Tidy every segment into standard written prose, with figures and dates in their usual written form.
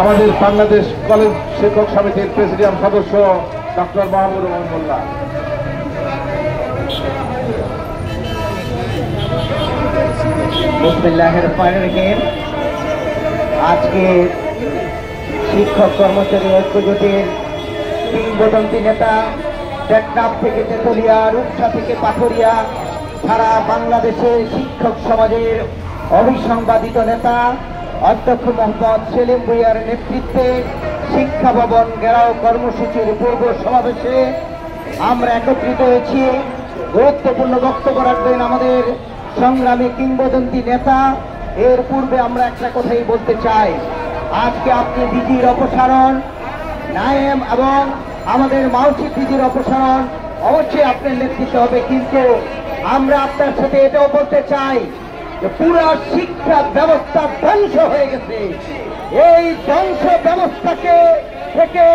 আমাদের বাংলাদেশ কলেজ শিক্ষক সমিতির প্রেসিডিয়াম সদস্য ডক্টর মাহবুবুর রহমান মোল্লা। বিসমিল্লাহির রহমানির রহিম। আজকে শিক্ষক কর্মচারী ঐক্য জোটের কিংবদন্তি নেতা টেকনাফ থেকে তেতুলিয়া, রূপসা থেকে পাথরিয়া, সারা বাংলাদেশের শিক্ষক সমাজের অবিসংবাদিত নেতা অধ্যক্ষ মোহাম্মদ সেলিম ভূঁইয়ার নেতৃত্বে শিক্ষা ভবন ঘেরাও কর্মসূচির পূর্ব সমাবেশে আমরা একত্রিত হয়েছি। গুরুত্বপূর্ণ বক্তব্য রাখবেন আমাদের সংগ্রামী কিংবদন্তি নেতা। এর পূর্বে আমরা একটা কথাই বলতে চাই, আজকে আপনি ডিজির অপসারণ, নায়েম এবং আমাদের মাউসি ডিজির অপসারণ অবশ্যই আপনার নেতৃত্বে হবে, কিন্তু আমরা আপনার সাথে এটাও বলতে চাই যে পুরো শিক্ষা ব্যবস্থা ধ্বংস হয়ে গেছে। এই ধ্বংস ব্যবস্থাকে থেকে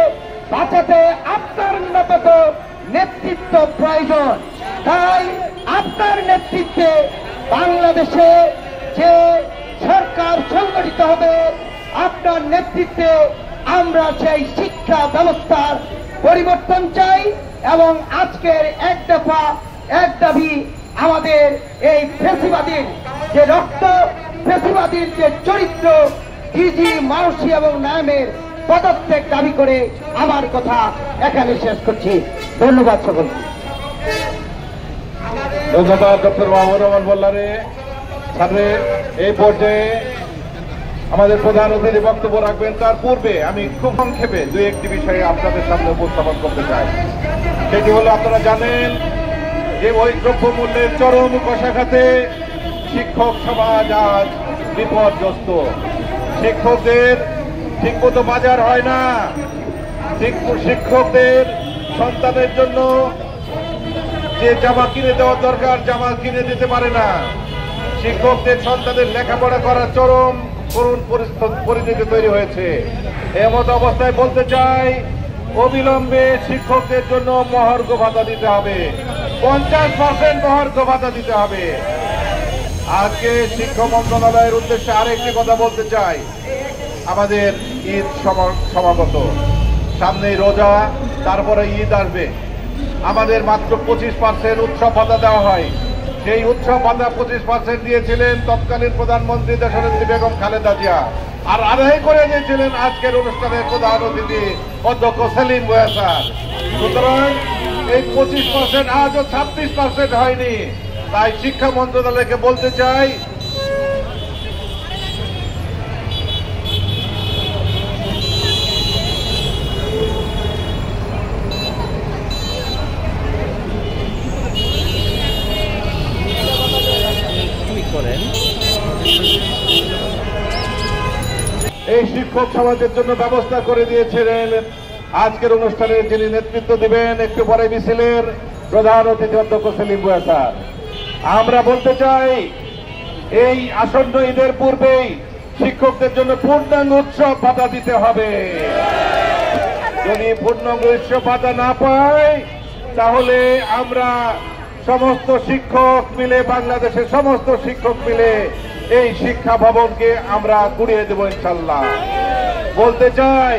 বাঁচাতে আপনার উন্নত নেতৃত্ব প্রয়োজন। তাই আপনার নেতৃত্বে বাংলাদেশে যে সরকার সংগঠিত হবে, আপনার নেতৃত্বে আমরা সেই শিক্ষা ব্যবস্থার পরিবর্তন চাই। এবং আজকের এক দফা এক দাবি, আমাদের এই ফ্যাসিবাদীর যে রক্ত, ফ্যাসিবাদীর যে চরিত্র, ডিজি, মাউসি এবং নায়েমের পদত্যাগ দাবি করে আমার কথা এখানে শেষ করছি। ধন্যবাদ সকলকে। ধন্যবাদ ডক্টর মাহবুবুর রহমান মোল্লারে। সামনে এই পর্যায়ে আমাদের প্রধান অতিথি বক্তব্য রাখবেন। তার পূর্বে আমি খুব সংক্ষেপে দুই একটি বিষয়ে আপনাদের সামনে উপস্থাপন করতে চাই। সেটি হলো, আপনারা জানেন যে ওই দ্রব্যমূল্যের চরম কষাঘাতে শিক্ষক সমাজ আজ বিপর্যস্ত। শিক্ষকদের ঠিকমতো বাজার হয় না, শিক্ষকদের সন্তানের জন্য যে জামা কিনে দেওয়ার দরকার জামা কিনে দিতে পারে না, শিক্ষকদের সন্তানের লেখাপড়া করার চরম করুণ পরিস্থিতি তৈরি হয়েছে। এমত অবস্থায় বলতে চাই, অবিলম্বে শিক্ষকদের জন্য মহার্ঘ ভাতা দিতে হবে, 50% মহার্ঘ ভাতা দিতে হবে। আজকে শিক্ষা মন্ত্রণালয়ের উদ্দেশ্যে আরেকটি কথা বলতে চাই। আমাদের ঈদ সমাগত, সামনে রোজা, তারপরে ঈদ আসবে। আমাদের মাত্র 25% উৎসব ভাতা দেওয়া হয়। সেই উৎসব ভাতা 25% দিয়েছিলেন তৎকালীন প্রধানমন্ত্রী দেশনেত্রী বেগম খালেদা জিয়া, আর আদায় করে দিয়েছিলেন আজকের অনুষ্ঠানের প্রধান অতিথি অধ্যক্ষ সেলিম ভূঁইয়া স্যার। সুতরাং এই 25% আজও 26% হয়নি। তাই শিক্ষা মন্ত্রণালয়কে বলতে চাই, এই শিক্ষক সমাজের জন্য ব্যবস্থা করে দিয়েছিলেন আজকের অনুষ্ঠানে যিনি নেতৃত্ব দিবেন একটু পরে মিছিলের প্রধান অতিথি অধ্যক্ষ সেলিম ভূঁইয়া স্যার। আমরা বলতে চাই, এই আসন্ন ঈদের পূর্বেই শিক্ষকদের জন্য পূর্ণাঙ্গ উৎসব ভাতা দিতে হবে। যদি পূর্ণাঙ্গ উৎসব ভাতা না পাই, তাহলে আমরা সমস্ত শিক্ষক মিলে, বাংলাদেশের সমস্ত শিক্ষক মিলে এই শিক্ষা ভবনকে আমরা গুড়িয়ে দেব ইনশাল্লাহ। বলতে চাই,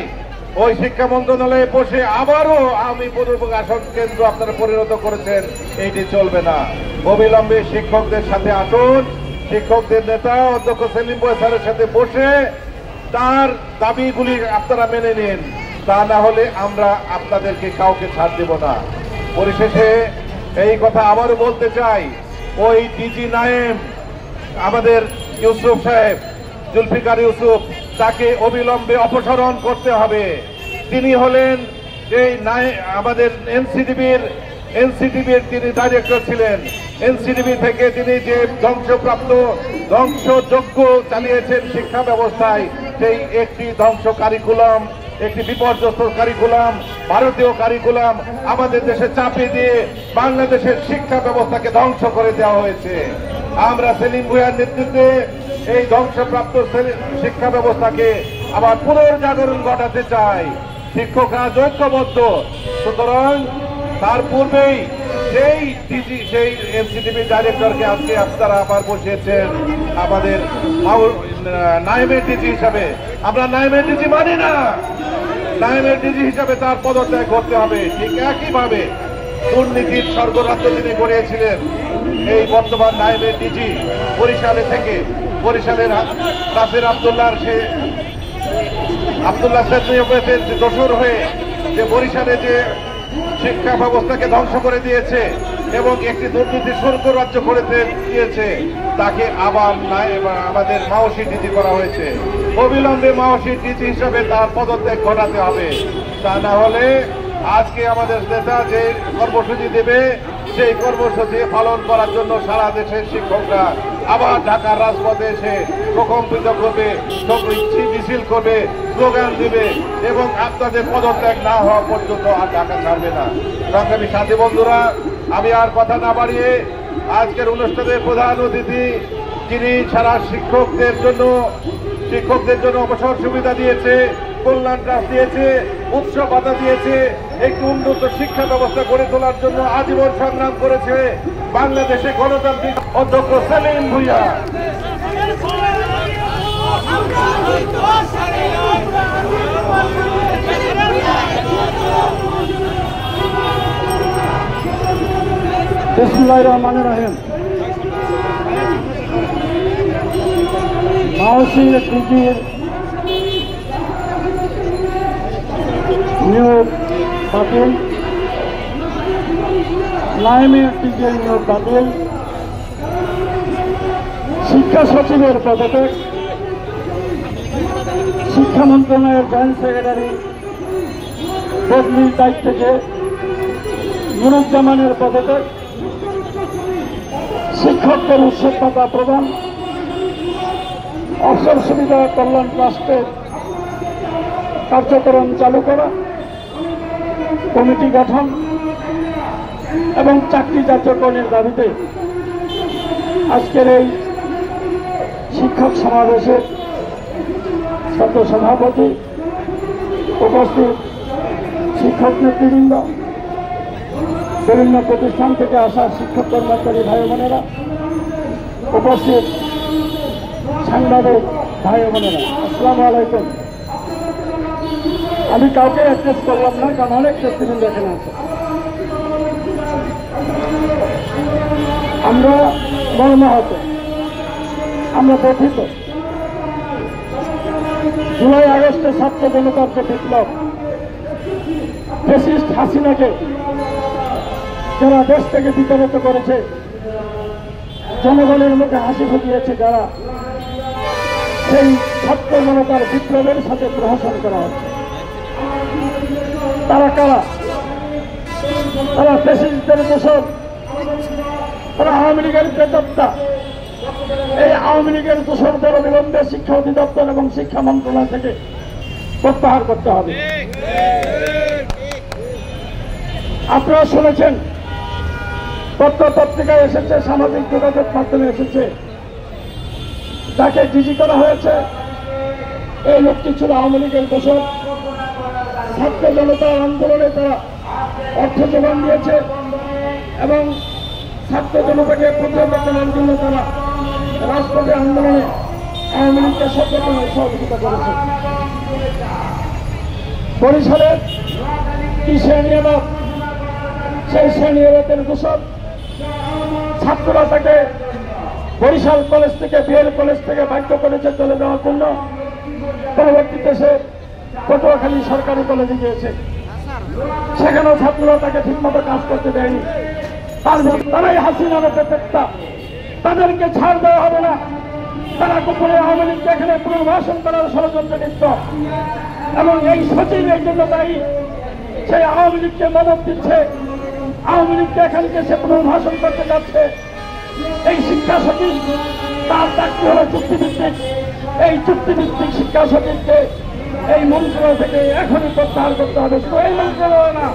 ওই শিক্ষা মন্ত্রণালয়ে বসে আবারও আমি পুনর্বাসন কেন্দ্র আপনারা পরিণত করেছেন, এইটি চলবে না। অবিলম্বে শিক্ষকদের সাথে আসুন, শিক্ষকদের নেতা অধ্যক্ষ সেলিম ভূঁইয়া স্যারের সাথে বসে তার দাবিগুলি আপনারা মেনে নিন, তা না হলে আমরা আপনাদেরকে কাউকে ছাড় দেব না। পরিশেষে এই কথা আবারও বলতে চাই, ওই ডিজি নায়েম আমাদের ইউসুফ সাহেব, জুলফিকার ইউসুফ, তাকে অবিলম্বে অপসারণ করতে হবে। তিনি হলেন এই আমাদের এনসিটিভির তিনি ডাইরেক্টর ছিলেন। এনসিটিভি থেকে তিনি যে ধ্বংসযজ্ঞ চালিয়েছেন শিক্ষা ব্যবস্থায়, সেই একটি ধ্বংস কারিকুলাম, একটি বিপর্যস্ত কারিকুলাম, ভারতীয় কারিকুলাম আমাদের দেশে চাপিয়ে দিয়ে বাংলাদেশের শিক্ষা ব্যবস্থাকে ধ্বংস করে দেওয়া হয়েছে। আমরা সেলিম ভূঁইয়ার নেতৃত্বে এই ধ্বংসপ্রাপ্ত শিক্ষা ব্যবস্থাকে আবার পুনর্জাগরণ ঘটাতে চাই। শিক্ষকরা ঐক্যবদ্ধ। সুতরাং তার পূর্বেই সেই এনসিটিভি ডাইরেক্টরকে আজকে আপনারা আবার বসিয়েছেন আমাদের নাইমের ডিজি হিসাবে। আমরা নাইমের ডিজি মানি না, নাইমের ডিজি হিসাবে তার পদত্যাগ করতে হবে। ঠিক একইভাবে দুর্নীতির স্বর্গরাজ্য তিনি গড়িয়েছিলেন এই বর্তমান নাইমের ডিজি বরিশালে থেকে, বরিশালের রাসের আব্দুল্লাহ সাহেবের দোসর হয়ে যে বরিশালে যে শিক্ষা ব্যবস্থাকে ধ্বংস করে দিয়েছে এবং একটি দুর্নীতির স্বর্গরাজ্য করে দিয়েছে, তাকে আবার আমাদের মাওসি ডিজি করা হয়েছে। অবিলম্বে মাওসি ডিজি হিসাবে তার পদত্যাগ ঘটাতে হবে। তা না হলে আজকে আমাদের নেতা যে কর্মসূচি দেবে সেই কর্মসূচি পালন করার জন্য সারা দেশের শিক্ষকরা আবার ঢাকার রাজপথে এসে প্রকম্পিত করবে, মিছিল করবে, স্লোগান দিবে এবং আপনাদের পদত্যাগ না হওয়া পর্যন্ত আর ঢাকা ছাড়বে না। সংগ্রামী সাথী বন্ধুরা, আমি আর কথা না বাড়িয়ে আজকের অনুষ্ঠানের প্রধান অতিথি, যিনি সারা শিক্ষকদের জন্য অবসর সুবিধা দিয়েছে, কল্যাণ ট্রাস্ট দিয়েছে, উৎসব ভাতা দিয়েছে, একটি উন্নত শিক্ষা ব্যবস্থা গড়ে তোলার জন্য আজীবন সংগ্রাম করেছে বাংলাদেশে গণতান্ত্রিক অধ্যক্ষ সেলিম ভুঁইয়া। বিসমিল্লাহির রহমানির রহিম। মাওসি ডিজির নিয়োগ বাতিল, নাইমের ডিজির নিয়োগ বাতিল, শিক্ষা সচিবের পদত্যাগ, শিক্ষা মন্ত্রণালয়ের জয়েন্ট সেক্রেটারি বদলির দায়িত্ব থেকে নুরুজ্জামানের পদত্যাগ, শিক্ষকদের উৎসব ভাতা প্রদান, অবসর সুবিধা কল্যাণ ট্রাস্টের কার্যক্রম চালু করা, কমিটি গঠন এবং চাকরি জাতীয়করণের দাবিতে আজকের এই শিক্ষক সমাবেশের ছাত্র সভাপতি, উপস্থিত শিক্ষক নেতৃবৃন্দ, বিভিন্ন প্রতিষ্ঠান থেকে আসা শিক্ষক কর্মচারী ভাই বোনেরা, উপস্থিত সাংবাদিক ভাই বোনেরা, আসসালামু আলাইকুম। আমি কাউকে অ্যাড্রেস করলাম না, কারণ অনেক নেতৃবৃন্দ এখানে আছে। আমরা মর্মাহত, আমরা ব্যথিত। জুলাই আগস্টে ছাত্র জনতার যে বিপ্লব, ফ্যাসিস্ট হাসিনাকে যারা দেশ থেকে বিতাড়িত করেছে, জনগণের মুখে হাসি ফুটিয়েছে যারা, সেই ছাত্র জনতার বিপ্লবের সাথে প্রহসন করা হচ্ছে। তারা কারা? তারা ফ্যাসিস্টদের দোষর, তারা আওয়ামী লীগের প্রেতাত্মা। এই আওয়ামী লীগের দোষরদের অবিলম্বে শিক্ষা অধিদপ্তর এবং শিক্ষা মন্ত্রণালয় থেকে প্রত্যাহার করতে হবে। আপনারা শুনেছেন, পত্র পত্রিকায় এসেছে, সামাজিক যোগাযোগ মাধ্যমে এসেছে, যাকে ডিজি করা হয়েছে এই লোকটি ছিল আওয়ামী লীগের দোষর। ছাত্র জনতার আন্দোলনে তারা অর্থ যোগান দিয়েছে এবং ছাত্র জনতাকে প্রতিহত করার জন্য তারা রাজপথে আন্দোলনে আওয়ামী লীগকে সহযোগিতা করেছে। বরিশালের কি শ্রেণীবাদ, সেই শ্রেণীবাদের দোষর। ছাত্ররা তাকে বরিশাল কলেজ থেকে, বিএল কলেজ থেকে বাধ্য করেছে চলে যাওয়ার জন্য। পরবর্তীতে সে পটুয়াখালী সরকারি কলেজে গিয়েছে, সেখানেও ছাত্ররা তাকে ঠিকমতো কাজ করতে দেয়নি। তারাই হাসিনার প্রেতাত্মা, তাদেরকে ছাড় দেওয়া হবে না। তারা গোপনে আওয়ামী লীগকে এখানে পুনর্বাসন করার ষড়যন্ত্রে লিপ্ত এবং এই সচিব এই জন্য দায়ী। সেই আওয়ামী লীগকে মদত দিচ্ছে, আওয়ামী লীগকে এখানকে সে পুনর্বাসন করতে যাচ্ছে। এই শিক্ষা সচিব, তার চাকরি হল চুক্তিভিত্তিক। এই চুক্তিভিত্তিক শিক্ষা সচিবকে এই মন্ত্রণালয় থেকে এখনই প্রত্যাহার করতে হবে। শুধু এই মন্ত্রণালয় না,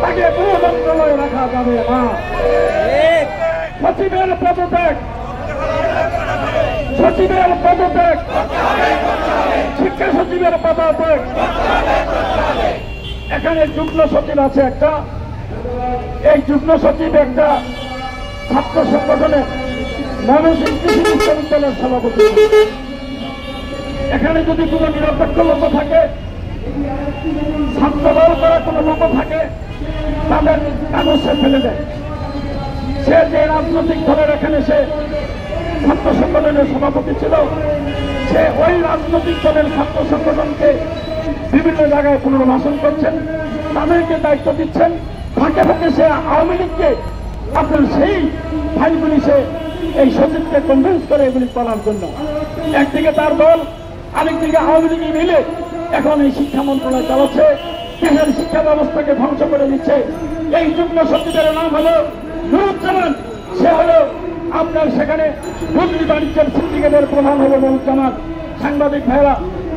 তাকে পুরো মন্ত্রণালয়ে রাখা যাবে না। সচিবের পদত্যাগ, সচিবের পদত্যাগ, শিক্ষা সচিবের পদত্যাগ। এখানে যুগ্ম সচিব আছে একটা, এই যুগ্ম সচিব একটা ছাত্র সংগঠনের ময়মনসিংহ কৃষি বিশ্ববিদ্যালয়ের সভাপতি। এখানে যদি কোনো নিরপেক্ষ লোক থাকে, ছাত্র দল করা কোনো লোক থাকে, তাদের কাগজে ফেলে দেয়। সে যে রাজনৈতিক দলের এখানে সে ছাত্র সংগঠনের সভাপতি ছিল, সে ওই রাজনৈতিক দলের ছাত্র সংগঠনকে বিভিন্ন জায়গায় পুনর্বাসন করছেন, তাদেরকে দায়িত্ব দিচ্ছেন। ফাঁকে ফাঁকে সে আওয়ামী লীগকে আপনার সেই ফাইলগুলি সে এই সচিবকে কনভিন্স করে এগুলি করার জন্য। একদিকে তার দল, আরেকদিকে আওয়ামী লীগ মিলে এখন এই শিক্ষা মন্ত্রণালয় চালাচ্ছে, দেশের শিক্ষা ব্যবস্থাকে ধ্বংস করে দিচ্ছে। এই যুগ্ম সচিবের নাম হলো নুরুজ্জামান। সে হলো আপনার সেখানে দুর্নীতি বাণিজ্যের সিন্ডিকেটের প্রধান হলো নুরুজ্জামান। সাংবাদিক ভাইরা,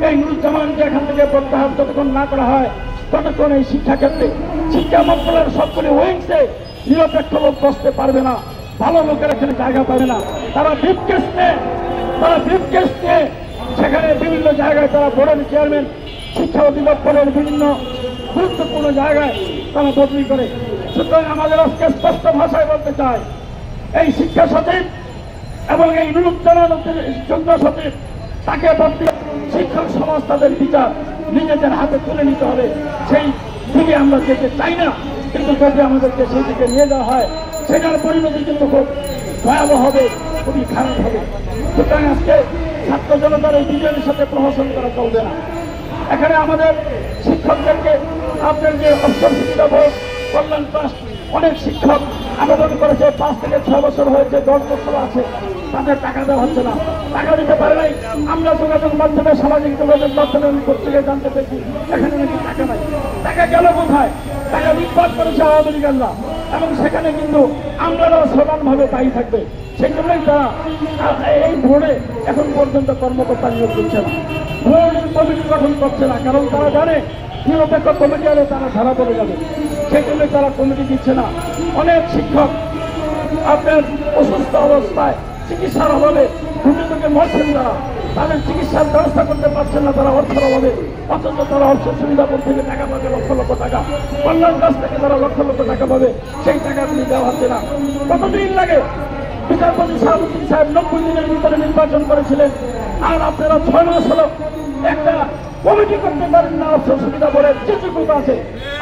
এই নুরুজ্জামানকে এখান থেকে প্রত্যাহার যতক্ষণ না করা হয় ততক্ষণ এই শিক্ষাক্ষেত্রে শিক্ষা মন্ত্রণালয়ের সবগুলি উইংসে নিরপেক্ষ লোক বসতে পারবে না, ভালো লোকের এখানে জায়গা পাবে না। তারা ব্রিফকেস নিয়ে সেখানে বিভিন্ন জায়গায় তারা বোর্ডের চেয়ারম্যান, শিক্ষা অধিদপ্তরের বিভিন্ন গুরুত্বপূর্ণ জায়গায় তারা বদলি করে। সুতরাং আমাদের আজকে স্পষ্ট ভাষায় বলতে চাই, এই শিক্ষা সচিব এবং এই নুরুজ্জামান যুগ্ম সচিব তাকে বদলি, শিক্ষক সমাজ তাদের বিচার নিজেদের হাতে তুলে নিতে হবে। সেই দিকে আমরা যেতে চাই না, কিন্তু যদি আমাদেরকে সেই দিকে নিয়ে যাওয়া হয় সেটার পরিণতি কিন্তু খুব ভয়াবহ হবে, খুবই খারাপ হবে। সুতরাং আজকে ছাত্র জনতার এই বিজয়ের সাথে প্রহসন করা চলবে না। এখানে আমাদের শিক্ষকদেরকে আপনার যে অবসর সুবিধা বোর্ড কল্যাণ ট্রাস্ট, অনেক শিক্ষক আবেদন করেছে, 5 থেকে 6 বছর হয়েছে, 10 বছর আছে, তাদের টাকা দেওয়া হচ্ছে না, টাকা দিতে পারে নাই। আমরা যোগাযোগ মাধ্যমে, সামাজিক যোগাযোগ মাধ্যমে পত্রিকায় জানতে পেরেছি এখানে নাকি টাকা নাই। টাকা গেল কোথায়? টাকা লুটপাট করেছে আওয়ামী লীগাররা, এবং সেখানে কিন্তু আমরাও সমানভাবে দায়ী থাকবে। সেই জন্যই তারা এই বোর্ডে এখন পর্যন্ত কর্মকর্তা নিয়োগ দিচ্ছে না, বোর্ড কমিটি গঠন করছে না, কারণ তারা জানে নিরপেক্ষ কমিটি হলে তারা ধরা পড়ে যাবে। সেই জন্যই তারা কমিটি দিচ্ছে না। অনেক শিক্ষক আপনার অসুস্থ অবস্থায় চিকিৎসার অভাবে ঘুটে মরছেন, তারা তাদের চিকিৎসার ব্যবস্থা করতে পারছেন না, তারা অর্থের অভাবে। অথচ তারা অর্থ সুবিধা বোর্ড থেকে টাকা পাবে, লক্ষ লক্ষ টাকা, কল্যাণ কাছ থেকে তারা লক্ষ লক্ষ টাকা পাবে, সেই টাকাগুলি দেওয়া হচ্ছে না। কতদিন লাগে? বিচারপতি শাহাবুদ্দিন সাহেব 90 দিনের ভিতরে নির্বাচন করেছিলেন, আর আপনারা 6 মাস হলো একটা কমিটি করতে পারেন না। অর্থ সুবিধা বোর্ডের যেটুকু আছে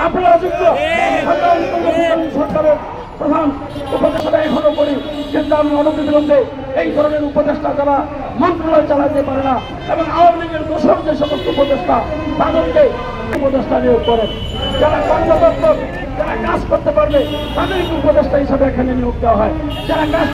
আপনারা যোগ্য সরকারের প্রধান উপদেষ্টা এখনো করি, কিন্তু আমি অনতিবিলম্বে এই ধরনের উপদেষ্টা যারা মন্ত্রণালয় চালাতে পারে না এবং আওয়ামী লীগের দোষর যে সমস্ত উপদেষ্টা, তাদেরকে উপদেষ্টা নিয়োগ করেন। যারা কর্মদক্ষ, যারা কাজ করতে পারবে তাদেরকে উপদেষ্টা হিসাবে এখানে নিয়োগ দেওয়া হয়। যারা কাজ